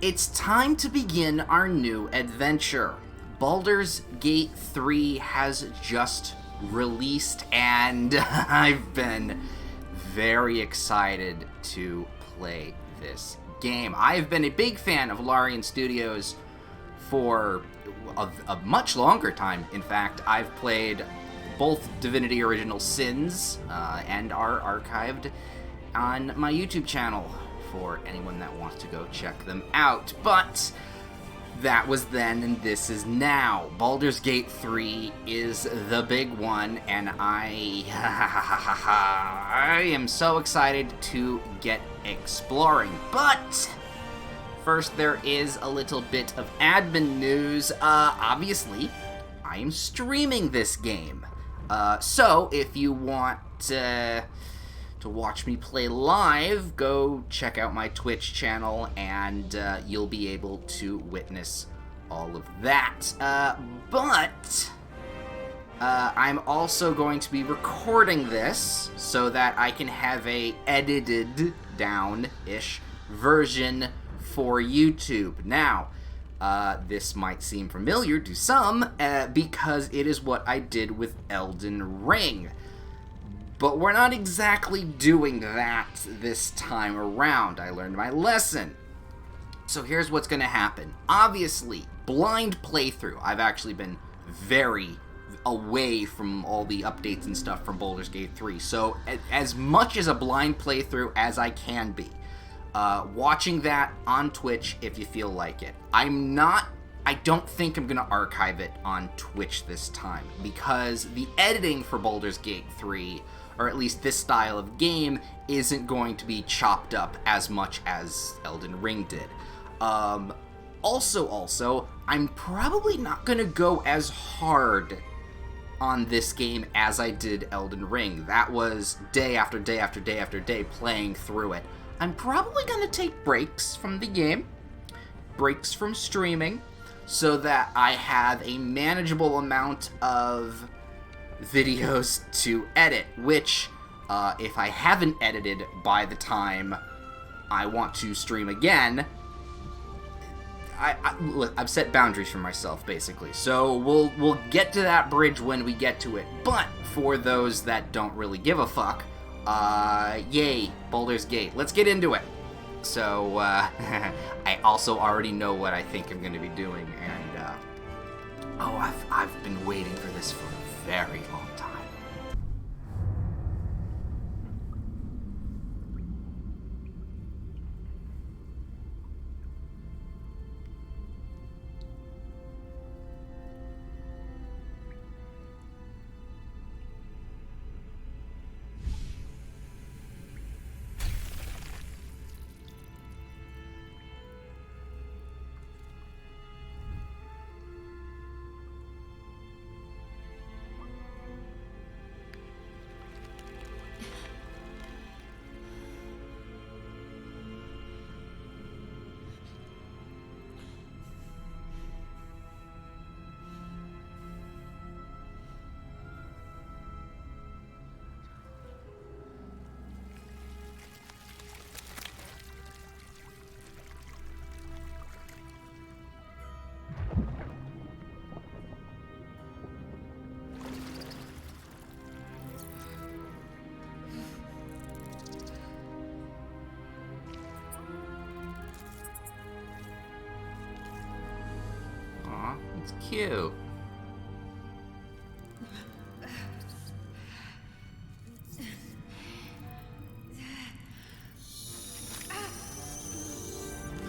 It's time to begin our new adventure. Baldur's Gate 3 has just released, and I've been very excited to play this game. I've been a big fan of Larian Studios for a much longer time. In fact, I've played both Divinity Original Sins and are archived on my YouTube channel for anyone that wants to go check them out. But that was then and this is now. Baldur's Gate 3 is the big one, and I am so excited to get exploring. But first, there is a little bit of admin news. Obviously, I am streaming this game. So if you want to watch me play live, go check out my Twitch channel, and you'll be able to witness all of that. But I'm also going to be recording this so that I can have a edited down-ish version for YouTube. Now, this might seem familiar to some because it is what I did with Elden Ring. But we're not exactly doing that this time around. I learned my lesson. So here's what's going to happen. Obviously, blind playthrough. I've actually been very away from all the updates and stuff from Baldur's Gate 3. So as much as a blind playthrough as I can be. Watching that on Twitch if you feel like it. I don't think I'm going to archive it on Twitch this time, because the editing for Baldur's Gate 3, or at least this style of game, isn't going to be chopped up as much as Elden Ring did. Also, I'm probably not going to go as hard on this game as I did Elden Ring. That was day after day after day after day playing through it. I'm probably going to take breaks from the game, breaks from streaming, so that I have a manageable amount of videos to edit, which, if I haven't edited by the time I want to stream again, look, I've set boundaries for myself, basically. So we'll get to that bridge when we get to it. But for those that don't really give a fuck, yay, Baldur's Gate. Let's get into it. So, I also already know what I think I'm going to be doing, and, I've been waiting for this for a very long time. It's cute.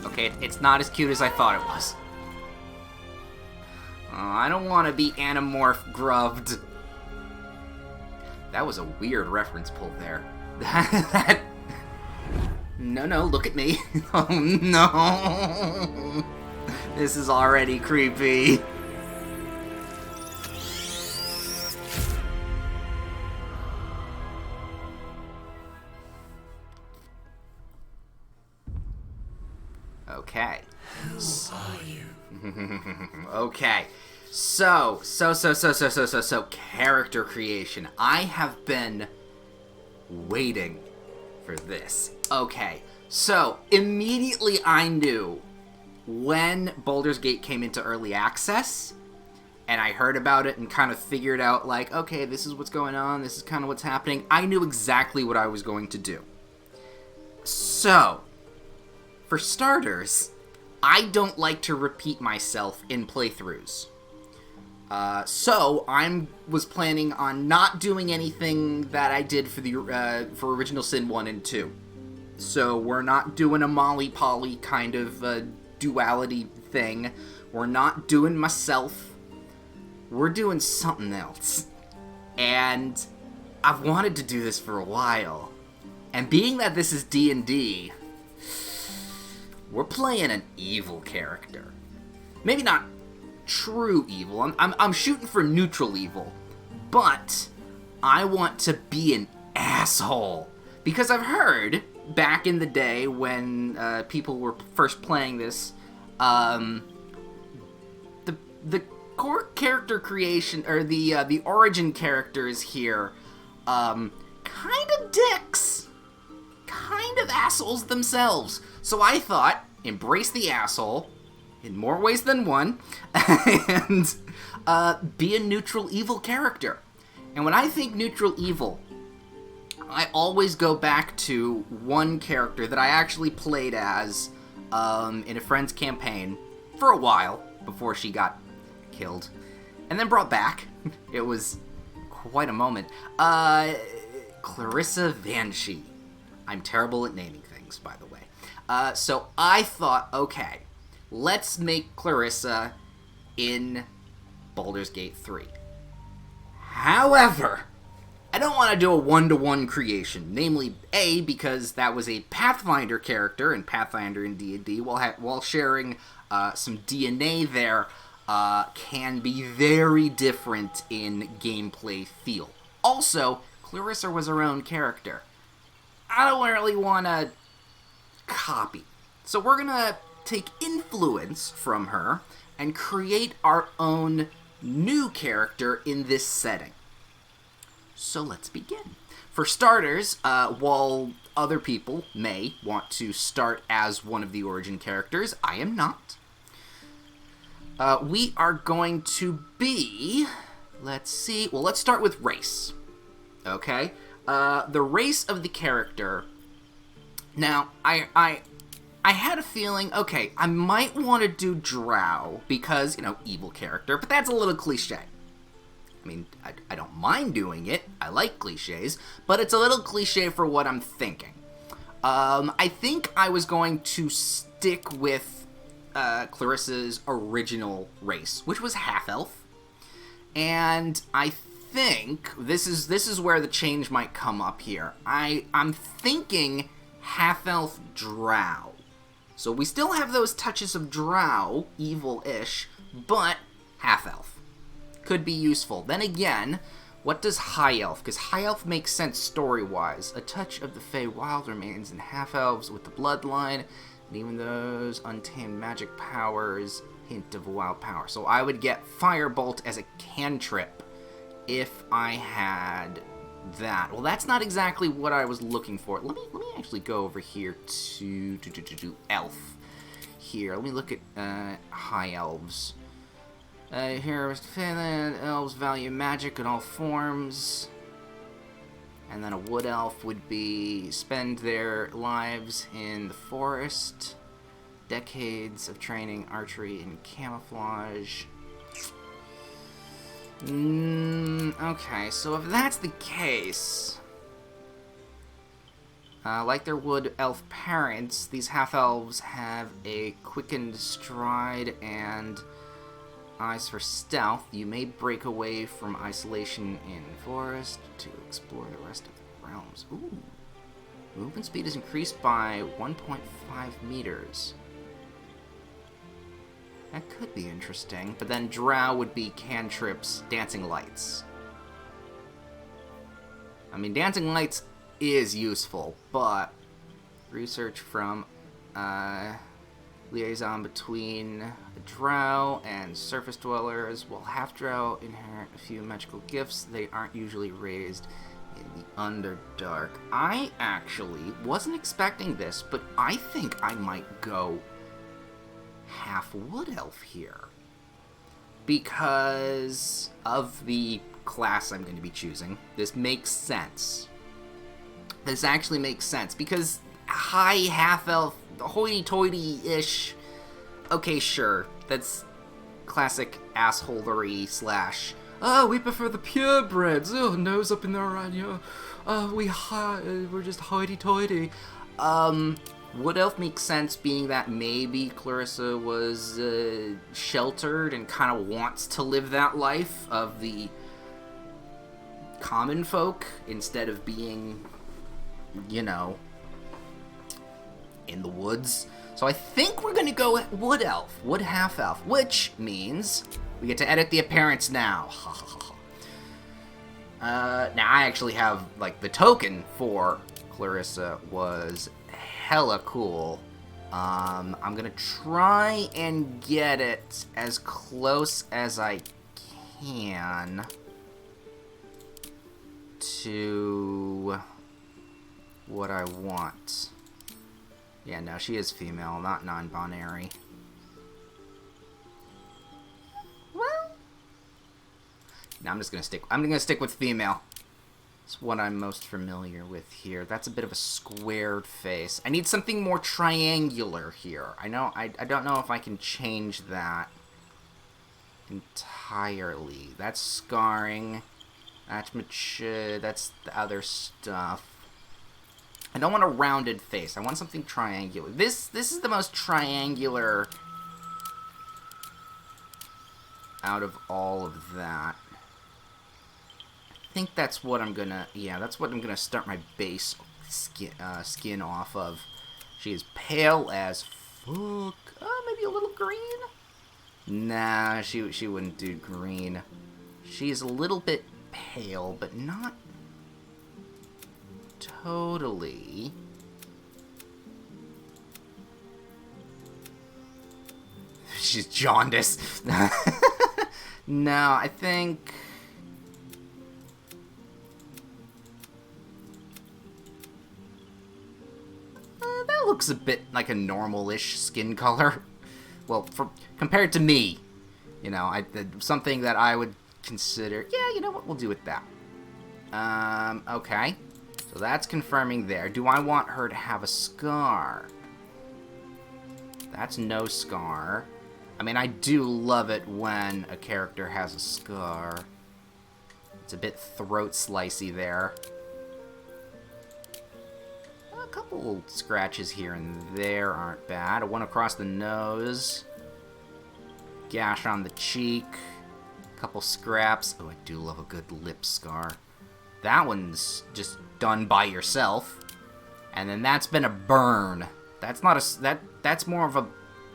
Okay, it's not as cute as I thought it was. I don't want to be Animorph grubbed. That was a weird reference pull there. No, look at me. Oh, no. This is already creepy. Okay. Who are you? Okay. So, character creation. I have been waiting for this. Okay, so immediately I knew when Baldur's Gate came into early access, and I heard about it and kind of figured out, like, okay, this is what's going on, this is kind of what's happening, I knew exactly what I was going to do. So, for starters, I don't like to repeat myself in playthroughs. So I was planning on not doing anything that I did for Original Sin 1 and 2. So we're not doing a Molly Polly kind of duality thing. We're not doing myself. We're doing something else. And I've wanted to do this for a while. And being that this is D&D, we're playing an evil character. Maybe not true evil. I'm shooting for neutral evil. But I want to be an asshole. Because I've heard, back in the day when people were first playing this, the core character creation, or the origin characters here, kind of dicks. Kind of assholes themselves. So I thought, embrace the asshole, in more ways than one, and be a neutral evil character. And when I think neutral evil, I always go back to one character that I actually played as in a friend's campaign for a while before she got killed, and then brought back. It was quite a moment. Clarissa Vanshee. I'm terrible at naming things, by the way. So I thought, okay, let's make Clarissa in Baldur's Gate 3. However, I don't want to do a one-to-one creation. Namely, A, because that was a Pathfinder character, and Pathfinder in D&D, while sharing some DNA there, can be very different in gameplay feel. Also, Clarissa was her own character. I don't really want to copy. So we're going to take influence from her and create our own new character in this setting. So let's begin. For starters, while other people may want to start as one of the origin characters, I am not. We are going to be, let's see, well, let's start with race. Okay? The race of the character. Now, I had a feeling, okay, I might want to do Drow because, evil character, but that's a little cliche. I mean, I don't mind doing it. I like cliches, but it's a little cliche for what I'm thinking. I think I was going to stick with Clarissa's original race, which was half-elf. And I think this is where the change might come up here. I'm thinking half-elf Drow. So we still have those touches of Drow, evil-ish, but half-elf. Could be useful. Then again, what does High Elf? Because High Elf makes sense story-wise. A touch of the Feywild remains in half-elves with the bloodline, and even those untamed magic powers hint of wild power. So I would get Firebolt as a cantrip if I had that. Well, that's not exactly what I was looking for. Let me actually go over here to Elf. Here, let me look at High Elves. Here, elves value magic in all forms. And then a wood elf would be spend their lives in the forest. Decades of training, archery, and camouflage. Okay, so if that's the case, like their wood elf parents, these half-elves have a quickened stride and eyes for stealth. You may break away from isolation in forest to explore the rest of the realms. Ooh. Movement speed is increased by 1.5 meters. That could be interesting. But then Drow would be cantrips, dancing lights. I mean, dancing lights is useful, but research from liaison between a Drow and surface dwellers. While half-Drow inherit a few magical gifts, they aren't usually raised in the Underdark. I actually wasn't expecting this, but I think I might go half wood elf here. Because of the class I'm going to be choosing, this makes sense. This actually makes sense, because high half-elf, hoity-toity-ish, okay, sure, that's classic assholery slash, oh, we prefer the purebreds, oh, nose up in their radio, we're just hoity-toity. Wood elf makes sense, being that maybe Clarissa was sheltered and kind of wants to live that life of the common folk instead of being, you know, in the woods. So I think we're gonna go with wood elf, wood half elf, which means we get to edit the appearance now. Now I actually have, like, the token for Clarissa was hella cool. I'm gonna try and get it as close as I can to what I want. Yeah, no, she is female, not non-binary. Well, no, I'm gonna stick with female. It's what I'm most familiar with here. That's a bit of a squared face. I need something more triangular here. I don't know if I can change that entirely. That's scarring. That's mature. That's the other stuff. I don't want a rounded face. I want something triangular. This is the most triangular out of all of that. I think that's what I'm gonna, yeah, that's what I'm gonna start my base skin off of. She is pale as fuck. Maybe a little green? Nah, she wouldn't do green. She's a little bit pale, but not totally. She's jaundiced. No, I think... that looks a bit like a normal-ish skin color. Well, compared to me. You know, something that I would consider... Yeah, you know what? We'll do with that. Okay. So that's confirming there. Do I want her to have a scar? That's no scar. I mean, I do love it when a character has a scar. It's a bit throat slicey there. A couple scratches here and there aren't bad. One across the nose. Gash on the cheek. A couple scraps. Oh, I do love a good lip scar. That one's just done by yourself. And then that's been a burn. That's not a... That's more of a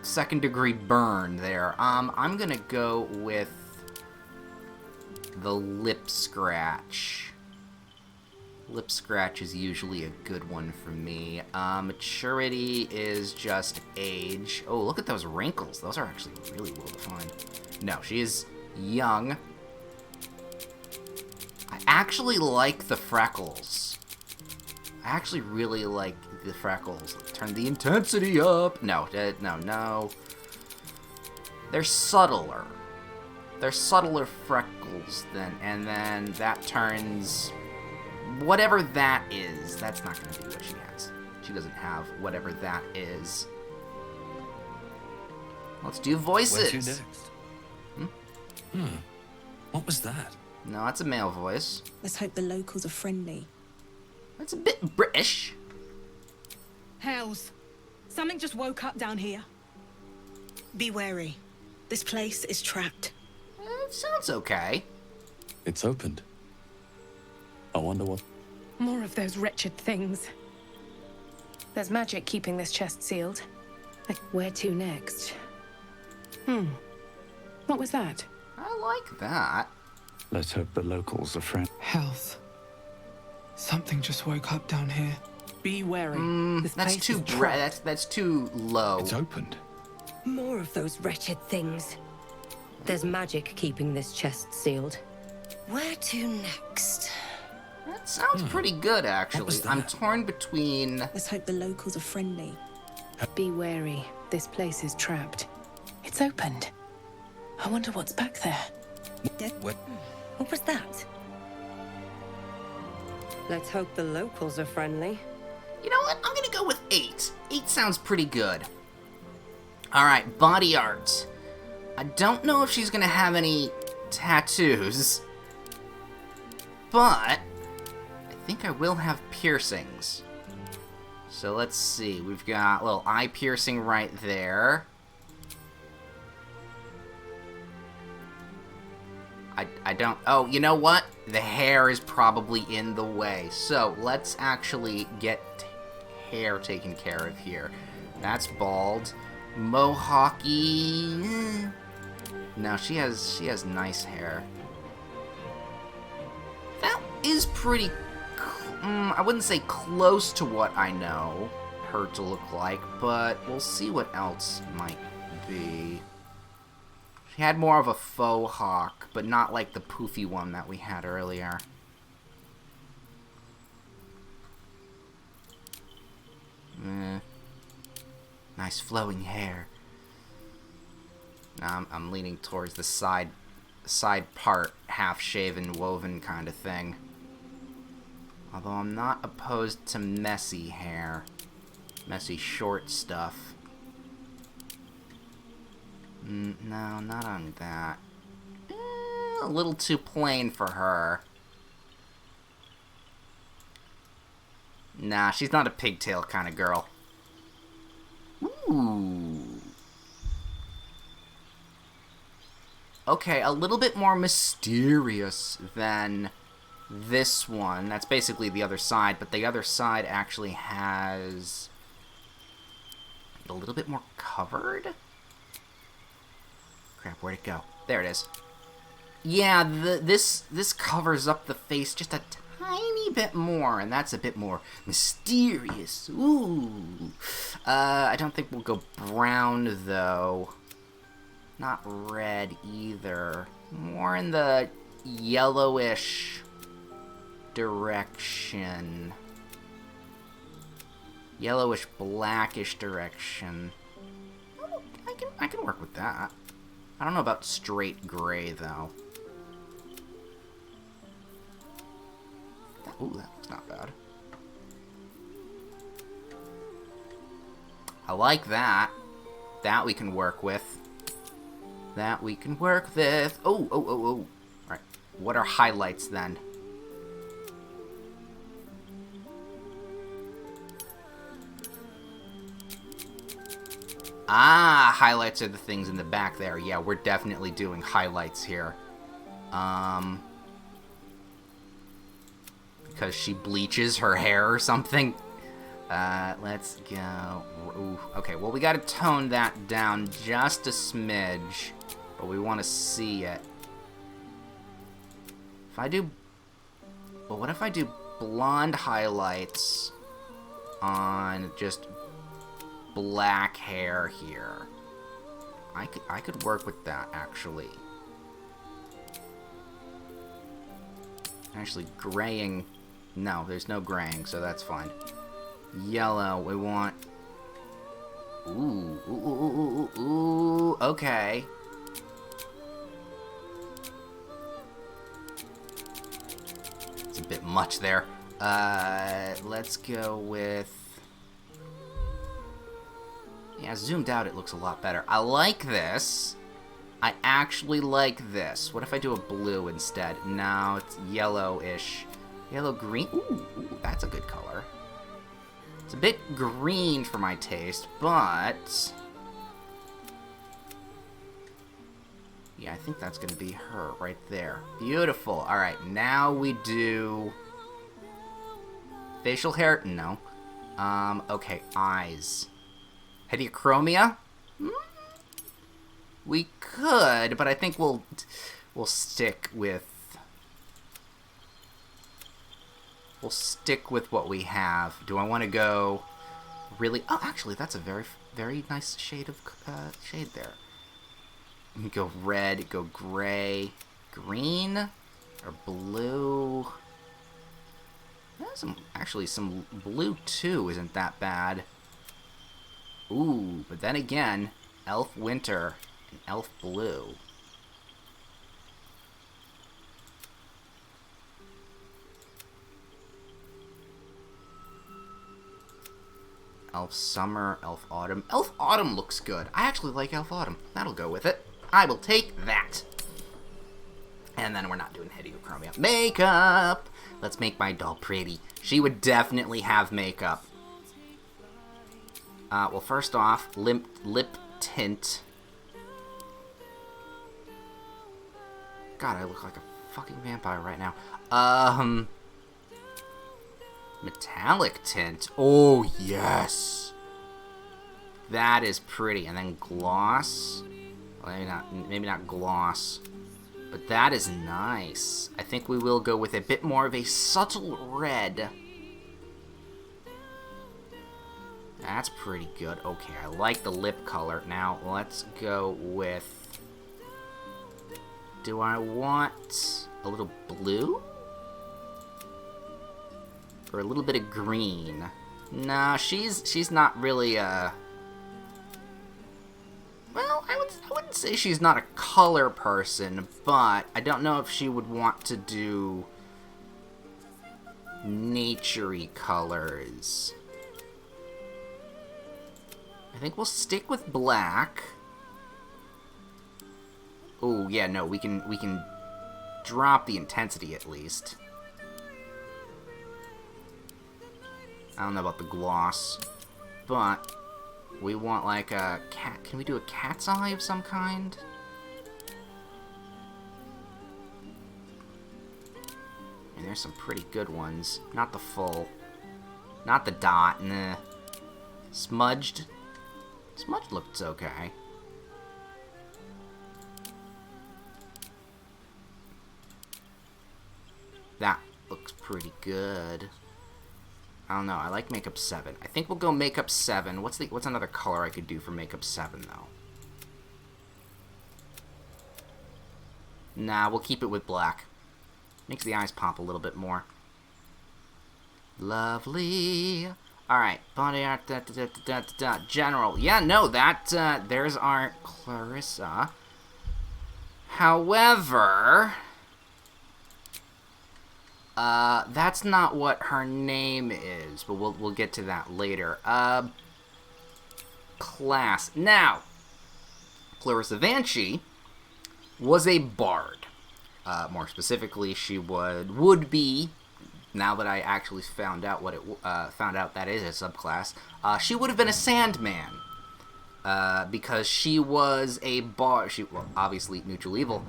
second degree burn there. I'm gonna go with the lip scratch. Lip scratch is usually a good one for me. Maturity is just age. Oh, look at those wrinkles. Those are actually really well defined. No, she is young. I actually like the freckles. I actually really like the freckles. Turn the intensity up. No. They're subtler. They're subtler freckles and then that turns... Whatever that is, that's not going to be what she has. She doesn't have whatever that is. Let's do voices. Where to next? What was that? No, that's a male voice. Let's hope the locals are friendly. That's a bit British. Hells. Something just woke up down here. Be wary. This place is trapped. It sounds okay. It's opened. I wonder what... More of those wretched things. There's magic keeping this chest sealed. Where to next? What was that? I like that. Let's hope the locals are friends. Health. Something just woke up down here. Be wary. This That's place too is trapped. that's too low. It's opened. More of those wretched things. There's magic keeping this chest sealed. Where to next? That sounds pretty good, actually. was that? I'm torn between... Let's hope the locals are friendly. Be wary. This place is trapped. It's opened. I wonder what's back there. What was that? Let's hope the locals are friendly. You know what? I'm gonna go with 8. 8 sounds pretty good. Alright, body art. I don't know if she's gonna have any tattoos, but I think I will have piercings. So let's see. We've got a little eye piercing right there. I don't... Oh, you know what? The hair is probably in the way. So let's actually get hair taken care of here. That's bald. Mohawky... No, she has nice hair. That is pretty... I wouldn't say close to what I know her to look like, but we'll see what else might be. She had more of a faux hawk, but not like the poofy one that we had earlier. Nice flowing hair. Now I'm leaning towards the side part, half-shaven, woven kind of thing. Although I'm not opposed to messy hair. Messy short stuff. No, not on that. A little too plain for her. Nah, she's not a pigtail kind of girl. Ooh. Okay, a little bit more mysterious than this one. That's basically the other side, but the other side actually has a little bit more covered. Crap, where'd it go? There it is. Yeah, this covers up the face just a tiny bit more, and that's a bit more mysterious. Ooh. I don't think we'll go brown, though. Not red, either. More in the yellowish direction. Yellowish, blackish direction. I can work with that. I don't know about straight gray, though. Ooh, that's not bad. I like that. That we can work with. That we can work with. Oh. Alright. What are highlights, then? Ah, highlights are the things in the back there. Yeah, we're definitely doing highlights here. Because she bleaches her hair or something. Let's go. Ooh, okay, well, we gotta tone that down just a smidge. But we want to see it. If I do... Well, what if I do blonde highlights on just black hair here? I could work with that, actually. Actually, graying... No, there's no graying, so that's fine. Yellow, we want... Ooh, okay. It's a bit much there. Let's go with... Yeah, zoomed out it looks a lot better. I like this. I actually like this. What if I do a blue instead? No, it's yellowish. Yellow-green? Ooh, that's a good color. It's a bit green for my taste, but... Yeah, I think that's going to be her right there. Beautiful. Alright, now we do... Facial hair? No. Okay, eyes. Hediachromia? We could, but I think we'll stick with... We'll stick with what we have. Do I want to go really... Oh, actually, that's a very, very nice shade of shade there. Go red, go gray, green, or blue. Actually, some blue, too, isn't that bad. Ooh, but then again, Elf Winter. An elf blue. Elf summer, elf autumn. Elf autumn looks good. I actually like elf autumn. That'll go with it. I will take that. And then we're not doing heteochromia. Makeup! Let's make my doll pretty. She would definitely have makeup. Well, first off, lip tint. God, I look like a fucking vampire right now. Metallic tint. Oh, yes. That is pretty. And then gloss. Well, maybe not gloss. But that is nice. I think we will go with a bit more of a subtle red. That's pretty good. Okay, I like the lip color. Now, let's go with... Do I want a little blue? Or a little bit of green? Nah, she's not really, Well, I wouldn't say she's not a color person, but I don't know if she would want to do naturey colors. I think we'll stick with black. Oh, yeah, no, we can drop the intensity at least. I don't know about the gloss, but we want like a cat. Can we do a cat's eye of some kind? And there's some pretty good ones. Not the full. Not the dot. Nah. Smudged. Smudged looks okay. That looks pretty good. I don't know. I like makeup 7. I think we'll go makeup 7. What's another color I could do for makeup 7 though? Nah, we'll keep it with black. Makes the eyes pop a little bit more. Lovely. All right, body art. General. Yeah, no, there's our Clarissa. However, that's not what her name is, but we'll get to that later. Class. Now, Clarissa Vanchi was a bard. More specifically, she would be. Now that I actually found out that is a subclass, she would have been a Sandman, because she was a bard. Well, obviously neutral evil.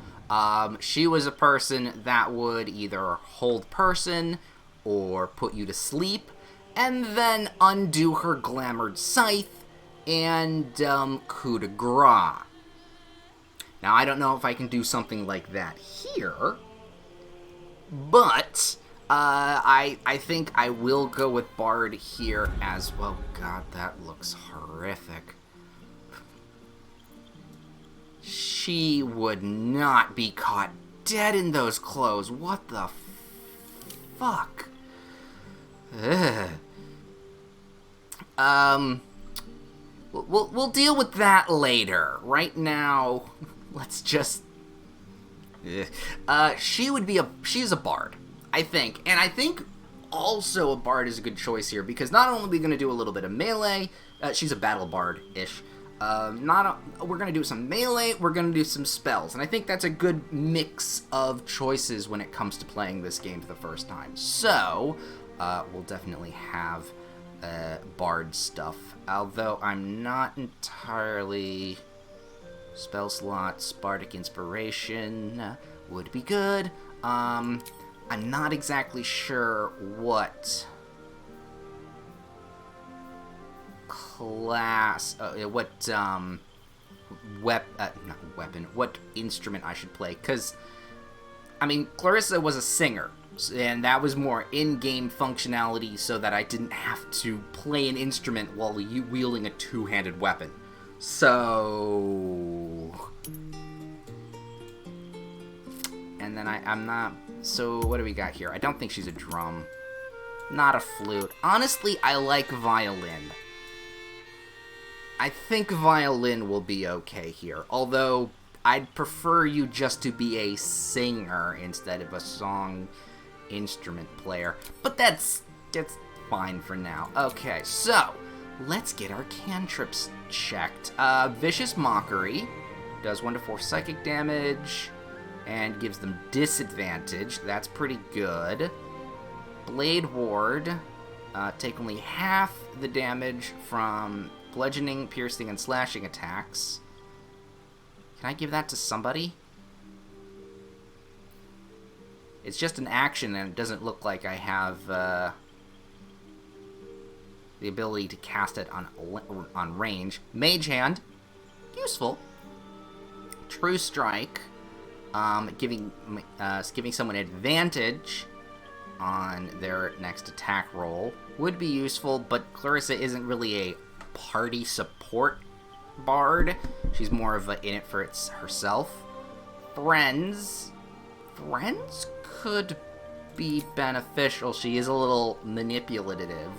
She was a person that would either hold person or put you to sleep, and then undo her glamored scythe and coup de grace. Now, I don't know if I can do something like that here, but I think I will go with Bard here as well. God, that looks horrific. She would not be caught dead in those clothes. What the fuck? Ugh. We'll deal with that later. Right now, let's just... she's a bard, I think. And I think also a bard is a good choice here, because not only are we going to do a little bit of melee, she's a battle bard-ish. We're going to do some melee, we're going to do some spells. And I think that's a good mix of choices when it comes to playing this game for the first time. So, we'll definitely have bard stuff. Although I'm not entirely... Spell slots, bardic inspiration would be good. I'm not exactly sure what class, what what instrument I should play. Because, I mean, Clarissa was a singer, and that was more in-game functionality so that I didn't have to play an instrument while wielding a two-handed weapon. So... And then I'm not... So, what do we got here? I don't think she's a drum. Not a flute. Honestly, I like violin. I think violin will be okay here, although I'd prefer you just to be a singer instead of a song instrument player. But that's fine for now. Okay, so let's get our cantrips checked. Vicious Mockery does 1 to 4 psychic damage and gives them disadvantage. That's pretty good. Blade Ward, take only half the damage from bludgeoning, piercing, and slashing attacks. Can I give that to somebody? It's just an action, and it doesn't look like I have the ability to cast it on range. Mage Hand, useful. True Strike, giving someone advantage on their next attack roll would be useful, but Clarissa isn't really a party support bard. She's more of in it for herself. Friends could be beneficial. She is a little manipulative.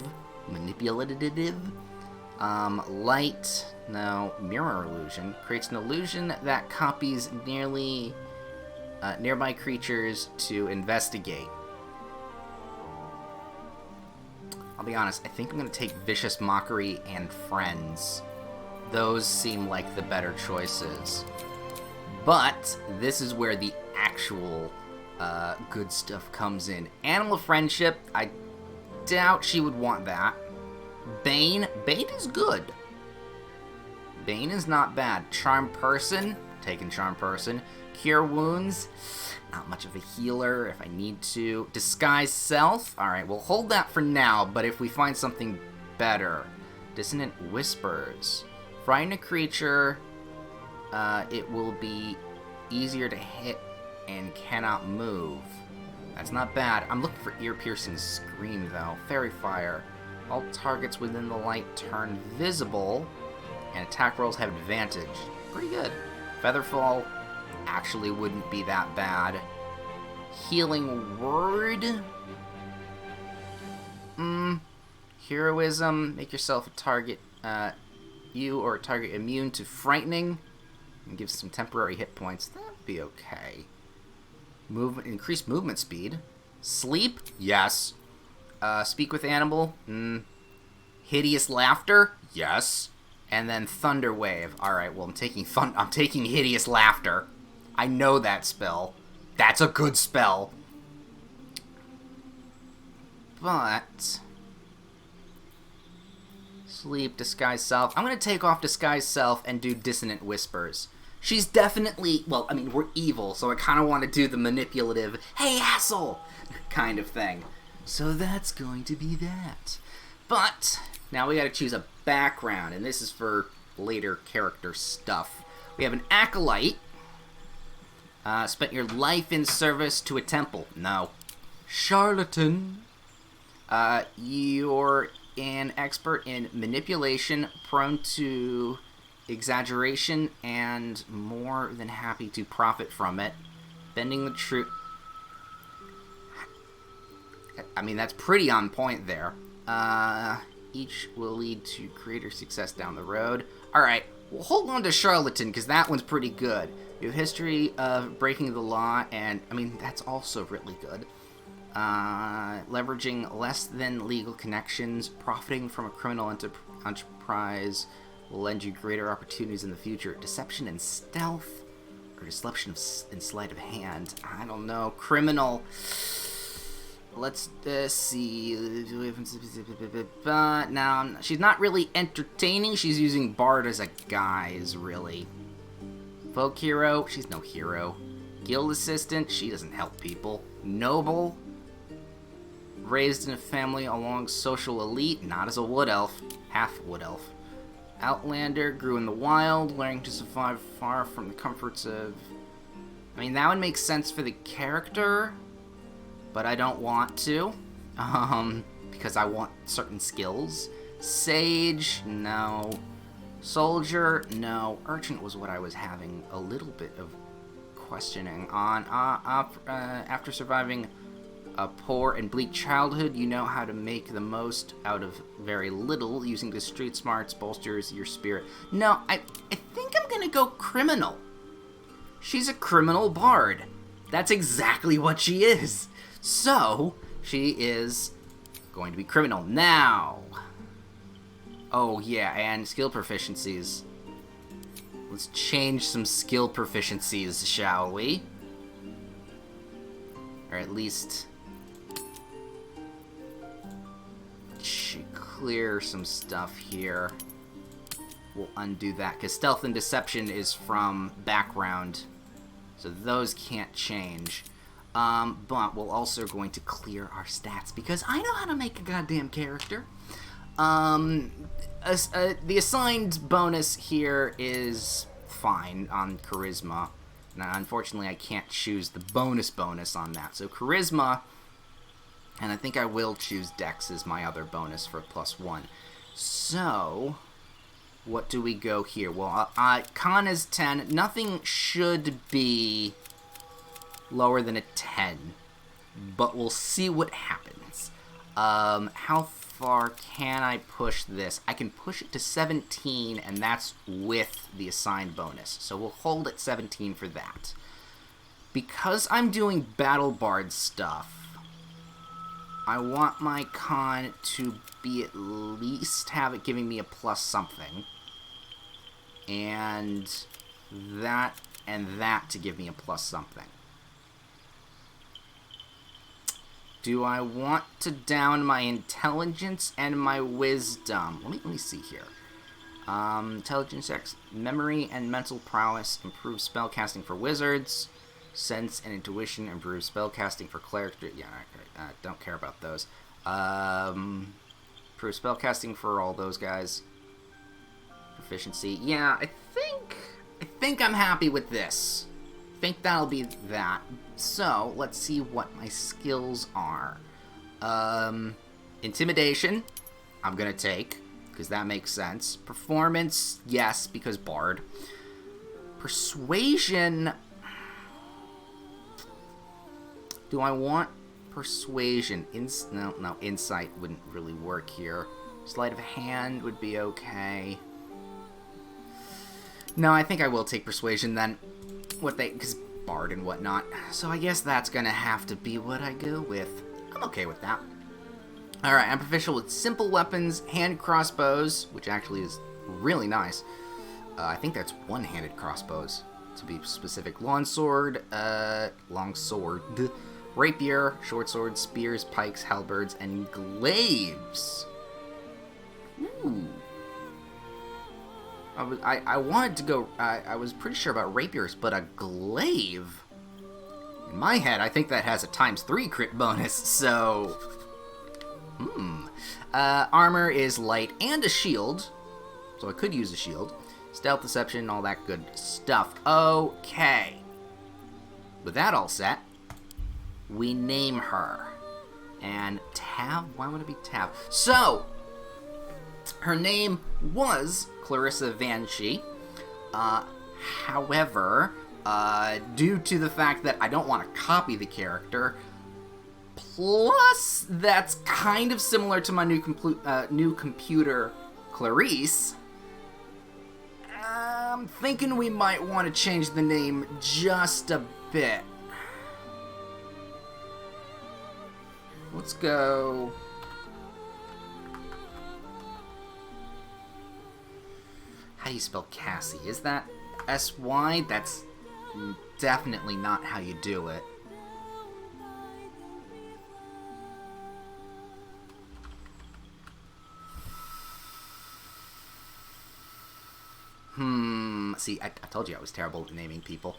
Light, no. Mirror Illusion creates an illusion that copies nearby creatures to investigate. I'll be honest, I think I'm going to take Vicious Mockery and Friends. Those seem like the better choices. But this is where the actual good stuff comes in. Animal Friendship, I doubt she would want that. Bane is good. Bane is not bad. Charm Person, taking Charm Person. Cure Wounds, not much of a healer if I need to. Disguise Self, alright, we'll hold that for now, but if we find something better. Dissonant Whispers. Frighten a creature, it will be easier to hit and cannot move. That's not bad. I'm looking for Ear-Piercing Scream, though. Fairy Fire. All targets within the light turn visible, and attack rolls have advantage. Pretty good. Featherfall actually wouldn't be that bad. Healing Word. Heroism. Make yourself a target, you or a target immune to frightening, and give some temporary hit points. That'd be okay. Increased movement speed. Sleep? Yes. Speak with Animal? Hideous Laughter? Yes. And then Thunder Wave. Alright, well, I'm taking Hideous Laughter. I know that spell. That's a good spell. But Sleep, Disguise Self. I'm going to take off Disguise Self and do Dissonant Whispers. She's definitely, well, I mean, we're evil, so I kind of want to do the manipulative, hey, asshole, kind of thing. So that's going to be that. But now we got to choose a background, and this is for later character stuff. We have an Acolyte. Spent your life in service to a temple. No. Charlatan. You're an expert in manipulation, prone to exaggeration, and more than happy to profit from it. Bending the truth. I mean, that's pretty on point there. Each will lead to greater success down the road. Alright, we'll hold on to Charlatan, because that one's pretty good. You have history of breaking the law, and, I mean, that's also really good. Leveraging less than legal connections, profiting from a criminal enterprise will lend you greater opportunities in the future. Deception and stealth, or deception and sleight of hand. I don't know. Criminal. Let's see. But now, she's not really entertaining. She's using Bard as a guise, really. Folk hero, she's no hero. Guild assistant, she doesn't help people. Noble, raised in a family along social elite, not as a wood elf, half wood elf. Outlander, grew in the wild, learning to survive far from the comforts of... I mean, that would make sense for the character, but I don't want to, because I want certain skills. Sage, no. Soldier, no. Urchin was what I was having a little bit of questioning on. After surviving A poor and bleak childhood, you know how to make the most out of very little, using the street smarts bolsters your spirit. No, I think I'm gonna go criminal. She's a criminal bard. That's exactly what she is. So, she is going to be criminal. Now. Oh, yeah, and skill proficiencies. Let's change some skill proficiencies, shall we? Or at least clear some stuff here. We'll undo that, because stealth and deception is from background, so those can't change. But we're also going to clear our stats, because I know how to make a goddamn character. The assigned bonus here is fine on charisma. Now, unfortunately, I can't choose the bonus on that. So charisma, and I think I will choose dex as my other bonus for +1. So, what do we go here? Well, con is 10. Nothing should be lower than a 10, but we'll see what happens. How far can I push this? I can push it to 17, and that's with the assigned bonus. So we'll hold at 17 for that. Because I'm doing Battle Bard stuff, I want my con to be at least have it giving me a plus something. And that to give me a plus something. Do I want to down my intelligence and my wisdom? Let me see here. Intelligence X, memory and mental prowess improves spellcasting for wizards. Sense and intuition improves spellcasting for clerics. Yeah, don't care about those. Improves spellcasting for all those guys. Proficiency. Yeah, I think I'm happy with this. I think that'll be that. So, let's see what my skills are. Intimidation, I'm gonna take, because that makes sense. Performance, yes, because Bard. Persuasion, do I want persuasion? No, insight wouldn't really work here. Sleight of hand would be okay. No, I think I will take persuasion then. Because Bard and whatnot. So I guess that's gonna have to be what I go with. I'm okay with that. Alright, I'm proficient with simple weapons, hand crossbows, which actually is really nice. I think that's one-handed crossbows, to be specific. Longsword, rapier, short swords, spears, pikes, halberds, and glaives. Ooh. I wanted to go, I was pretty sure about rapiers, but a glaive? In my head, I think that has a ×3 crit bonus, so... Armor is light and a shield, so I could use a shield. Stealth, deception, all that good stuff. Okay. With that all set, we name her. And Tav? Why would it be Tav? So, her name was Clarissa Vanshee. However, due to the fact that I don't want to copy the character, plus that's kind of similar to my new computer, Clarice, I'm thinking we might want to change the name just a bit. Let's go... How do you spell Cassie? Is that S-Y? That's definitely not how you do it. See, I told you I was terrible at naming people.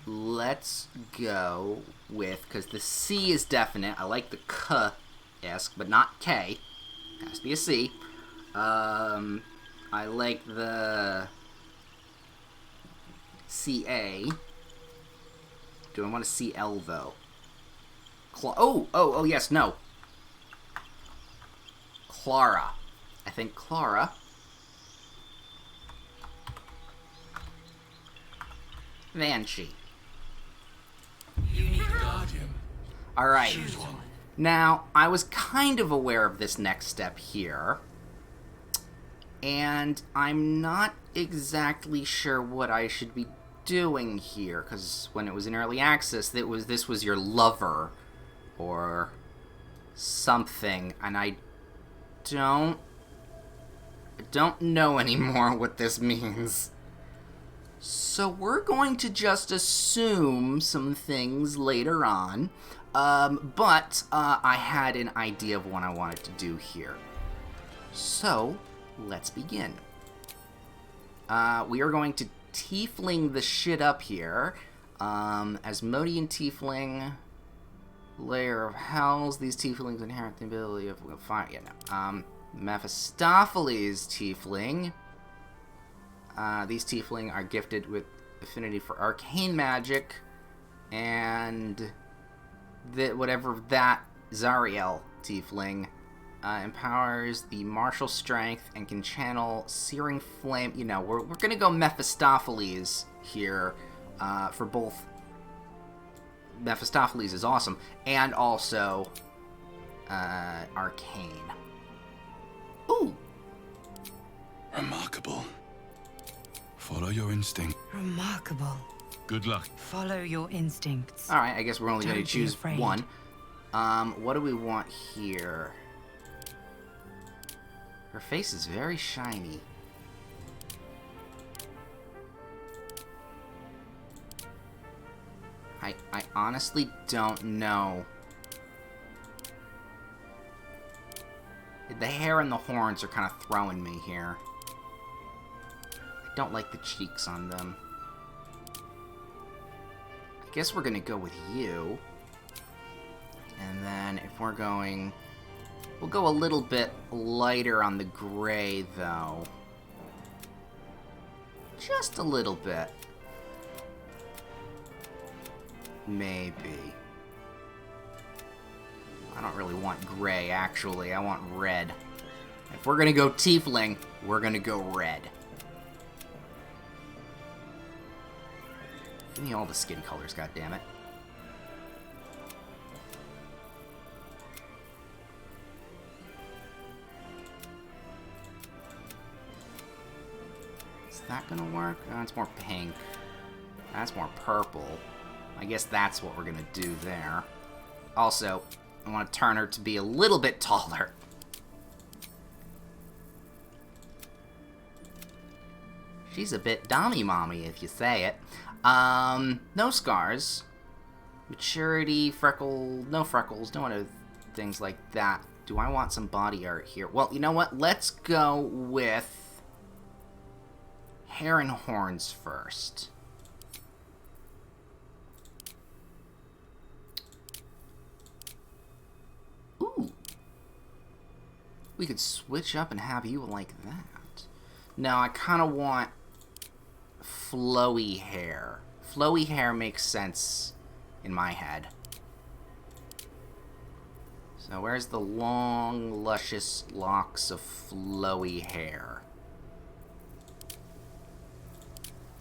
Let's go with, because the C is definite. I like the K-esque, but not K. It has to be a C. I like the CA. Do I want a CL, though? Oh, yes, no. Clara. I think Clara. Vanshee. Alright. Now, I was kind of aware of this next step here. And I'm not exactly sure what I should be doing here, because when it was in early access, this was your lover, or something, and I don't know anymore what this means. So we're going to just assume some things later on, but I had an idea of what I wanted to do here. So, let's begin. We are going to tiefling the shit up here. Asmodean tiefling, layer of hells. These tieflings inherit the ability of fire. Yeah, no. Mephistopheles tiefling. These tiefling are gifted with affinity for arcane magic, and whatever that Zariel tiefling empowers the martial strength and can channel searing flame. You know, we're gonna go Mephistopheles here for both. Mephistopheles is awesome, and also arcane. Ooh, Remarkable. Follow your instinct. Remarkable. Good luck. Follow your instincts. all right. I guess we're only going Don't to be choose afraid. one. What do we want here? Her face is very shiny. I honestly don't know. The hair and the horns are kind of throwing me here. I don't like the cheeks on them. I guess we're gonna go with you. And then if we're going... We'll go a little bit lighter on the gray, though. Just a little bit. Maybe. I don't really want gray, actually. I want red. If we're gonna go tiefling, we're gonna go red. Give me all the skin colors, goddammit. Is that gonna work? Oh, it's more pink. That's more purple. I guess that's what we're gonna do there. Also, I want to turn her to be a little bit taller. She's a bit dommy-mommy, if you say it. No scars. Maturity, no freckles, no other things like that. Do I want some body art here? Well, you know what? Let's go with hair and horns first. Ooh. We could switch up and have you like that. No, I kind of want flowy hair. Flowy hair makes sense in my head. So where's the long, luscious locks of flowy hair?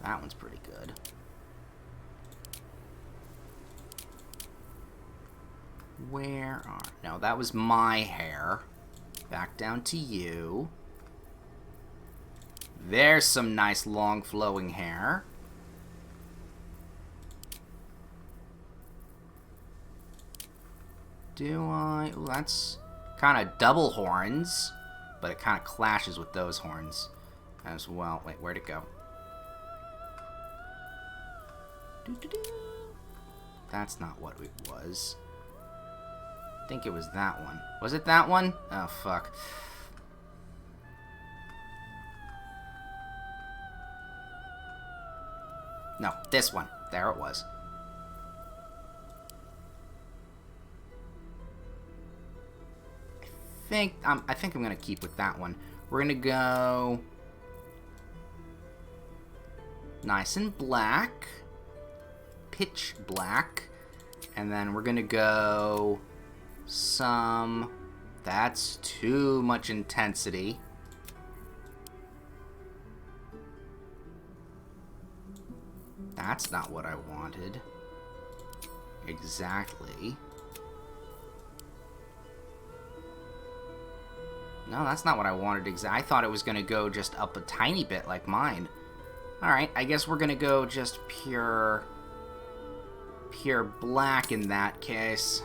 That one's pretty good. Where are... No, that was my hair. Back down to you. There's some nice long flowing hair. Do I... Ooh, that's kind of double horns, but it kind of clashes with those horns as well. Wait, where'd it go? Doo-doo-doo. That's not what it was. I think it was that one. Was it that one? Oh, fuck. No, this one. There it was. I think I'm gonna keep with that one. We're gonna go nice and black, pitch black, and then we're gonna go some... That's too much intensity. That's not what I wanted. Exactly. No, that's not what I wanted exactly. I thought it was going to go just up a tiny bit like mine. Alright, I guess we're going to go just pure black in that case.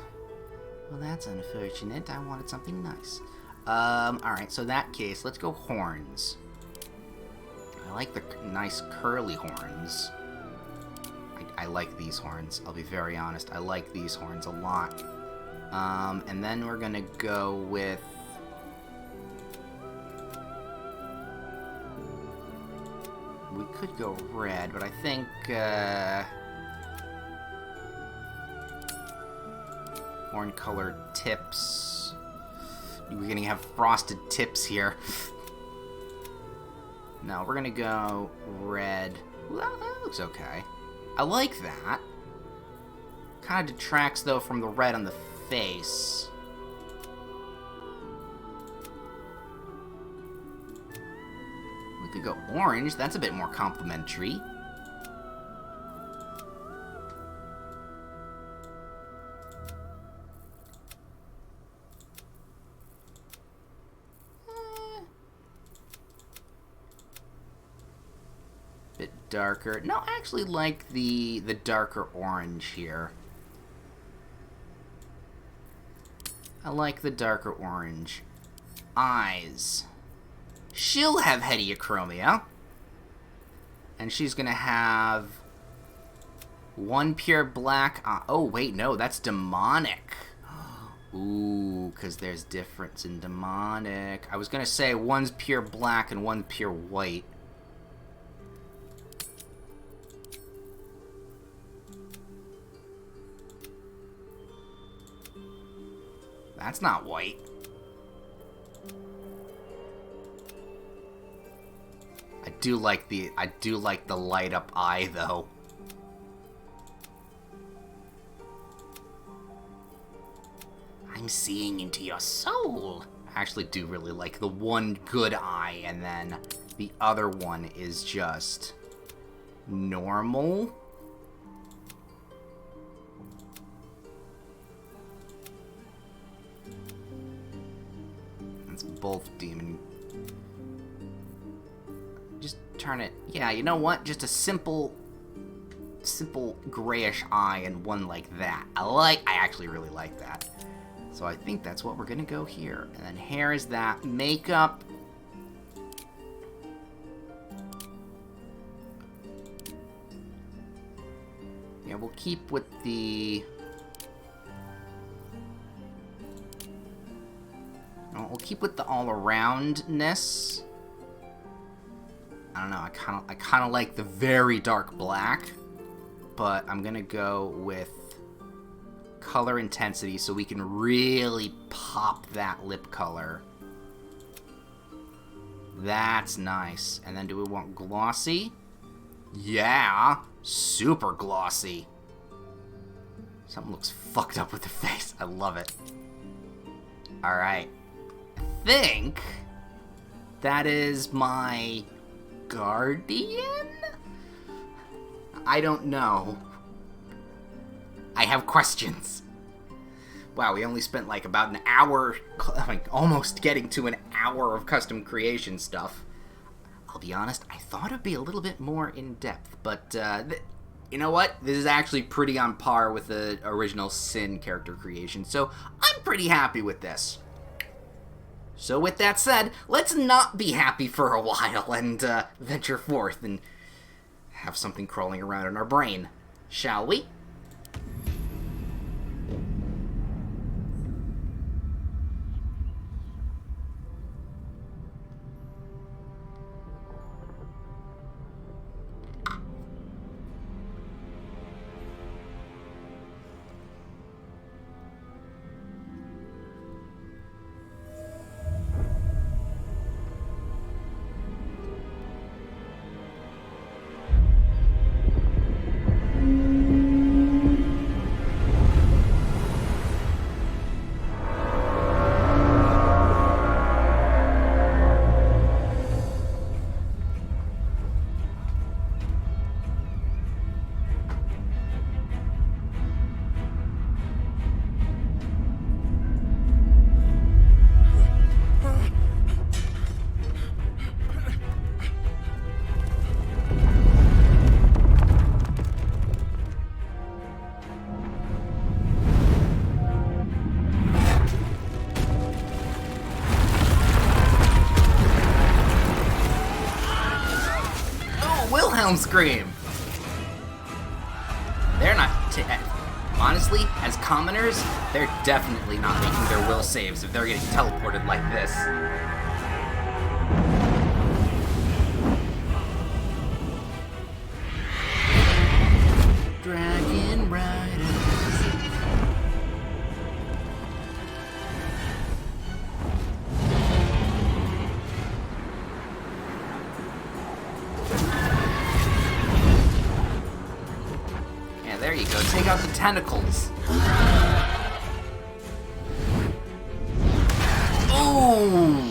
Well, that's unfortunate. I wanted something nice. Alright, so in that case, let's go horns. I like the nice curly horns. I like these horns. I'll be very honest. I like these horns a lot. And then we're gonna go with... We could go red, but I think, horn-colored tips. We're gonna have frosted tips here. No, we're gonna go red. Well, that looks okay. I like that. Kind of detracts, though, from the red on the face. We could go orange. That's a bit more complimentary. Bit darker. No, I actually like the darker orange here. I like the darker orange. Eyes. She'll have hediachromia. And she's gonna have one pure black. Oh, wait, no, that's demonic. Ooh, because there's difference in demonic. I was gonna say one's pure black and one's pure white. That's not white. I do like the light up eye though. I'm seeing into your soul. I actually do really like the one good eye, and then the other one is just normal. That's both demon. Just turn it. Yeah, you know what? Just a simple grayish eye and one like that. I actually really like that. So I think that's what we're gonna go here. And then hair is that. Makeup. Yeah, we'll keep with the... We'll keep with the all-aroundness. I don't know, I kind of like the very dark black. But I'm gonna go with color intensity so we can really pop that lip color. That's nice. And then do we want glossy? Yeah, super glossy. Something looks fucked up with the face. I love it. Alright. I think that is my guardian? I don't know. I have questions. Wow, we only spent like about an hour, like almost getting to an hour of custom creation stuff. I'll be honest, I thought it'd be a little bit more in depth, but you know what? This is actually pretty on par with the original Sin character creation, so I'm pretty happy with this. So with that said, let's not be happy for a while and venture forth and have something crawling around in our brain, shall we? Wilhelm scream! They're not... honestly, as commoners, they're definitely not making their will saves if they're getting teleported like this. Dragon Riders. Yeah, there you go. Take out the tentacles. Ooh!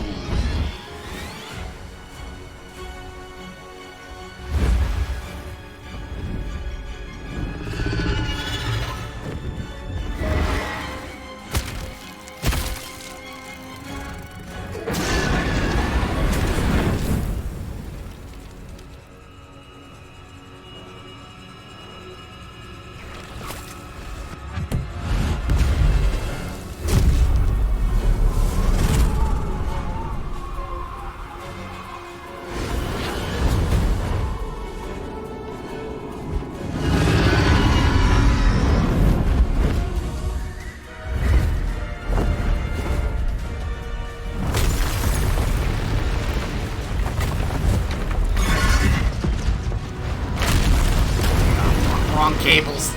Wrong cables.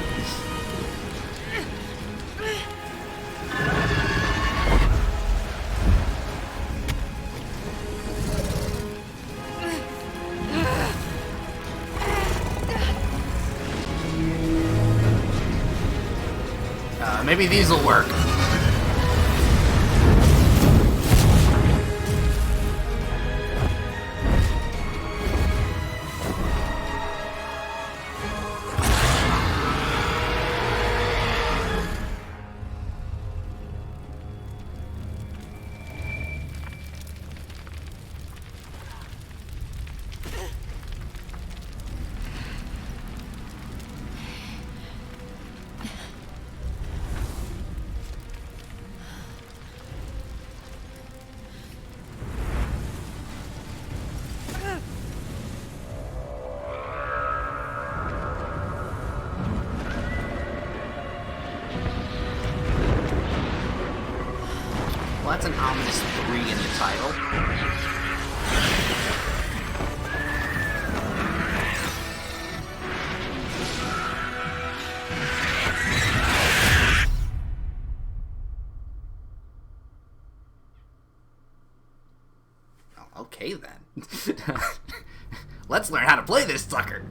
Maybe these will work. Well, that's an ominous 3 in the title. Oh, okay then. Let's learn how to play this sucker.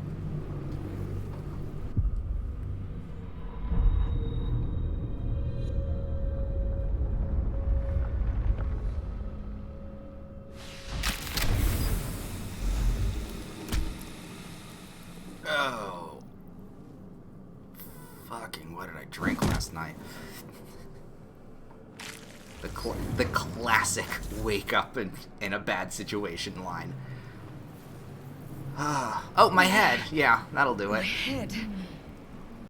Oh. Fucking, what did I drink last night? The classic wake up in a bad situation line. Oh, my head. Yeah, that'll do it. My head.